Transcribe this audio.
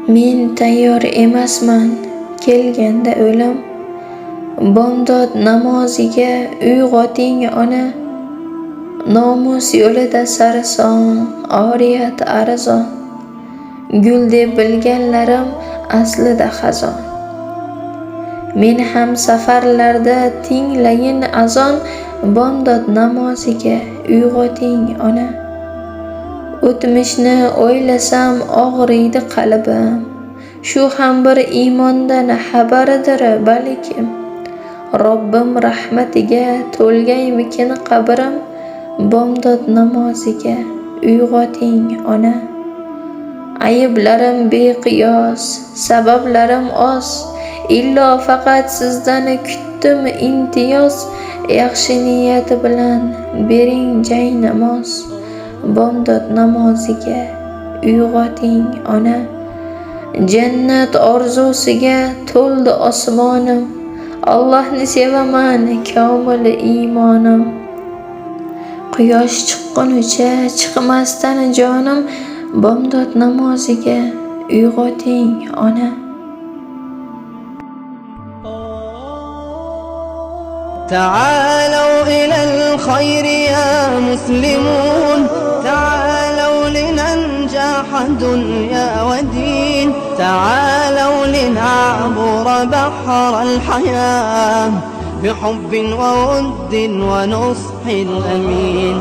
Men tayyor emasman kelganda o'lim. Bomdod namoziga uyg'oting ona. Nomus yo'lida sarson, oriyat arzon. Gul deb bilganlarim aslida xazon. Men ham safarlarda tinglayin azon. Bomdod namoziga uyg'oting ona. O'tmishni o'ylasam og'riydi qalbim. Shu ham bir iymondan xabardir balkim. Robbim rahmatiga to'lgaymikin qabrim. Bomdod namoziga uyg'oting ona. Ayblarim beqiyos, sabablarim oz. Illo faqat sizdan kutdim imtiyoz. Yaxshi niyat bilan bering jay namoz. Bomdod namoziga uyg'oting ona. Jannat orzusiga to'ldi osmonim. Allohni sevaman komil iymonim. Quyosh chiqqunicha chiqmasdan jonim. Bomdod namoziga uyg'oting ona. تعالوا إلى الخير يا مسلمون، تعالوا لننجح دنيا ودين، تعالوا لنعبر بحر الحياة بحب وود ونصح الأمين.